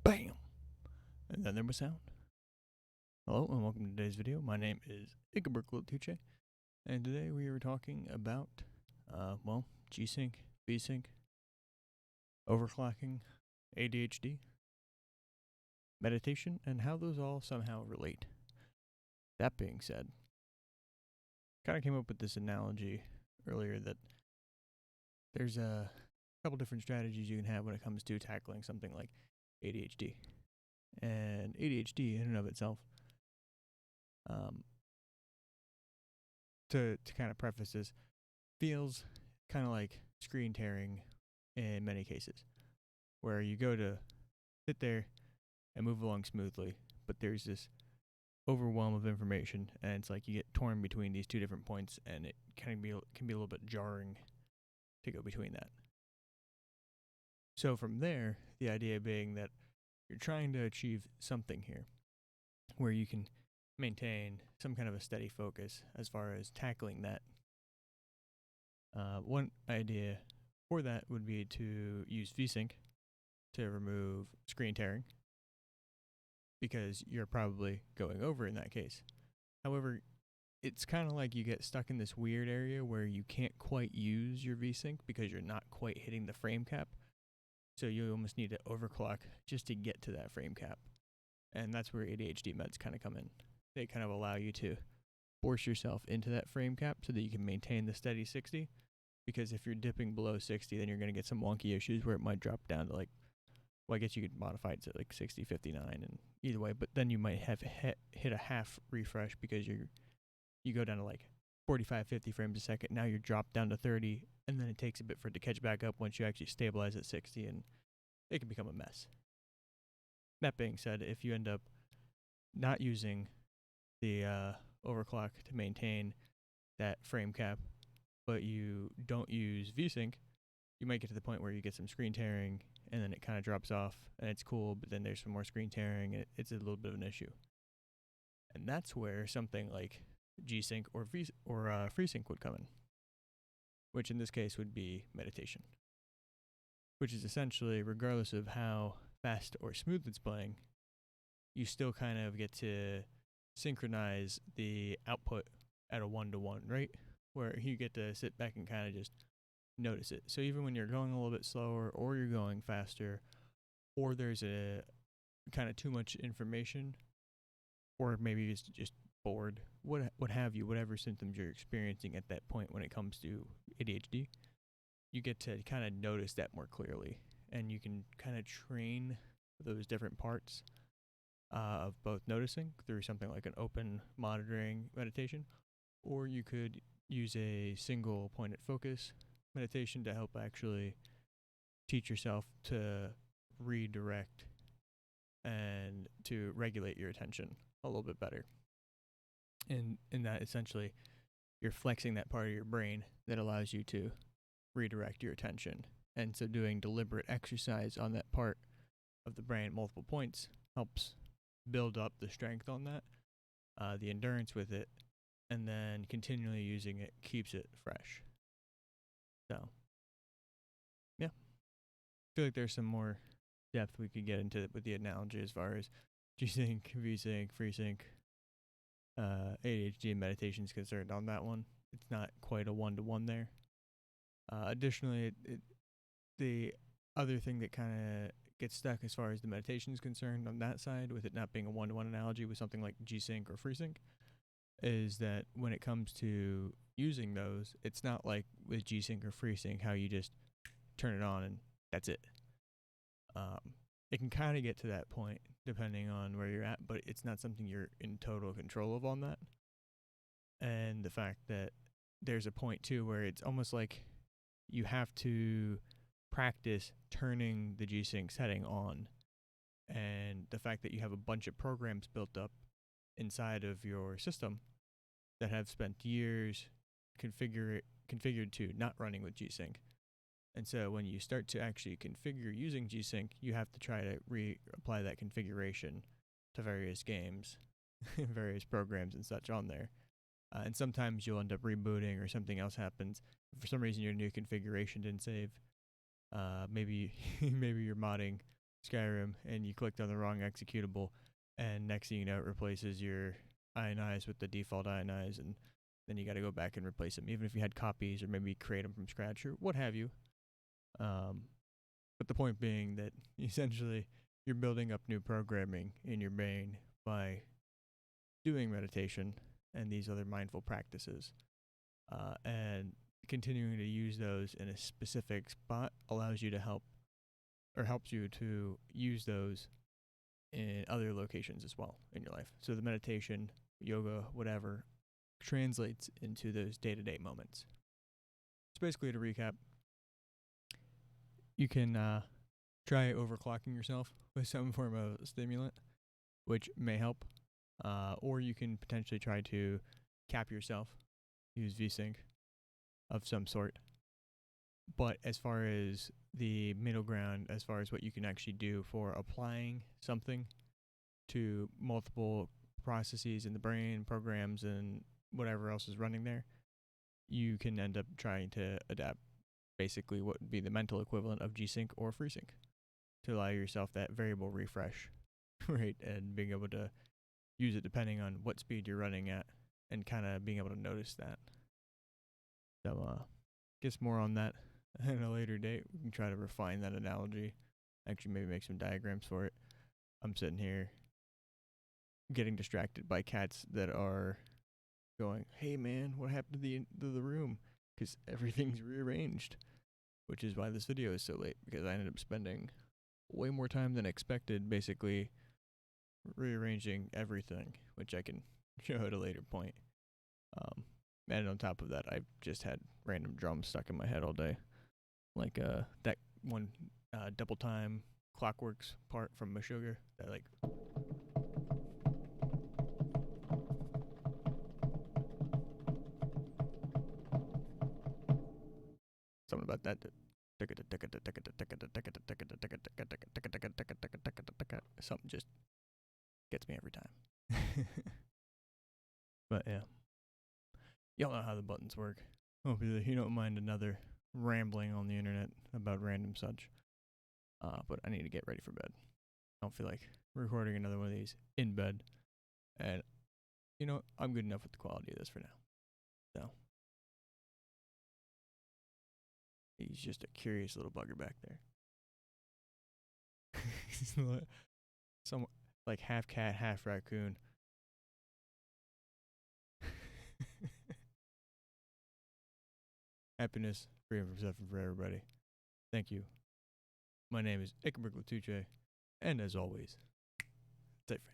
Bam! And then there was sound. Hello and welcome to today's video. My name is OVERCLOCKED, and today we are talking about, GSYNC, VSYNC, overclocking, ADHD, meditation, and how those all somehow relate. That being said, kind of came up with this analogy earlier that there's a couple different strategies you can have when it comes to tackling something like ADHD. And ADHD in and of itself, to kind of preface this, feels kind of like screen tearing in many cases, where you go to sit there and move along smoothly, but there's this overwhelm of information, and it's like you get torn between these two different points, and it can be a little bit jarring to go between that. So from there, the idea being that you're trying to achieve something here, where you can maintain some kind of a steady focus as far as tackling that. One idea for that would be to use VSYNC to remove screen tearing, because you're probably going over in that case. However, it's kind of like you get stuck in this weird area where you can't quite use your VSYNC because you're not quite hitting the frame cap. So you almost need to overclock just to get to that frame cap. And that's where ADHD meds kind of come in. They kind of allow you to force yourself into that frame cap so that you can maintain the steady 60. Because if you're dipping below 60, then you're going to get some wonky issues where it might drop down to I guess you could modify it to 60, 59, and either way. But then you might have hit a half refresh because you go down to 45, 50 frames a second. Now you're dropped down to 30, and then it takes a bit for it to catch back up once you actually stabilize at 60, and it can become a mess. That being said, if you end up not using the overclock to maintain that frame cap, but you don't use VSYNC, you might get to the point where you get some screen tearing, and then it kind of drops off, and it's cool, but then there's some more screen tearing, and it's a little bit of an issue. And that's where something like GSYNC or FreeSync would come in, which in this case would be meditation, which is essentially, regardless of how fast or smooth it's playing, you still kind of get to synchronize the output at a 1-to-1, right? Where you get to sit back and kind of just notice it. So even when you're going a little bit slower, or you're going faster, or there's a kind of too much information, or maybe it's just bored, what have you, whatever symptoms you're experiencing at that point when it comes to ADHD, you get to kind of notice that more clearly, and you can kind of train those different parts of both noticing through something like an open monitoring meditation, or you could use a single pointed focus meditation to help actually teach yourself to redirect and to regulate your attention a little bit better. And in that, essentially, you're flexing that part of your brain that allows you to redirect your attention. And so doing deliberate exercise on that part of the brain at multiple points helps build up the strength on that, the endurance with it, and then continually using it keeps it fresh. So, yeah. I feel like there's some more depth we could get into with the analogy as far as GSYNC, VSYNC, FreeSync, ADHD and meditation is concerned on that one. It's not quite a 1-to-1 there. Additionally, the other thing that kind of gets stuck as far as the meditation is concerned on that side, with it not being a 1-to-1 analogy with something like GSYNC or FreeSync, is that when it comes to using those, it's not like with GSYNC or FreeSync how you just turn it on and that's it. It can kind of get to that point depending on where you're at, but it's not something you're in total control of on that. And the fact that there's a point too where it's almost like you have to practice turning the GSYNC setting on, and the fact that you have a bunch of programs built up inside of your system that have spent years configured to not running with GSYNC. And so when you start to actually configure using GSYNC, you have to try to reapply that configuration to various games, various programs and such on there. And sometimes you'll end up rebooting or something else happens. For some reason, your new configuration didn't save. Maybe you're modding Skyrim and you clicked on the wrong executable, and next thing you know, it replaces your ionize with the default ionize, and then you got to go back and replace them, even if you had copies or maybe create them from scratch or what have you. But the point being that essentially you're building up new programming in your brain by doing meditation and these other mindful practices, and continuing to use those in a specific spot allows you to helps you to use those in other locations as well in your life. So the meditation, yoga, whatever, translates into those day-to-day moments. So basically, to recap, you can try overclocking yourself with some form of stimulant, which may help, or you can potentially try to cap yourself, use VSYNC of some sort. But as far as the middle ground, as far as what you can actually do for applying something to multiple processes in the brain, programs, and whatever else is running there, you can end up trying to adapt basically what would be the mental equivalent of GSYNC or FreeSync to allow yourself that variable refresh, right? And being able to use it depending on what speed you're running at and kind of being able to notice that. So, guess more on that at a later date. We can try to refine that analogy. Actually, maybe make some diagrams for it. I'm sitting here getting distracted by cats that are going, "Hey man, what happened to the room?" Because everything's rearranged, which is why this video is so late, because I ended up spending way more time than expected basically rearranging everything, which I can show at a later point. And on top of that, I've just had random drums stuck in my head all day, like that one double time Clockworks part from Meshuggah, that like something about that. Something just gets me every time. But yeah, y'all know how the buttons work. Hopefully you don't mind another rambling on the internet about random such. But I need to get ready for bed. I don't feel like recording another one of these in bed. And you know, I'm good enough with the quality of this for now. So he's just a curious little bugger back there. Some like half cat, half raccoon. Happiness, freedom from suffering for everybody. Thank you. My name is Ichabod Latuche, and as always, stay free.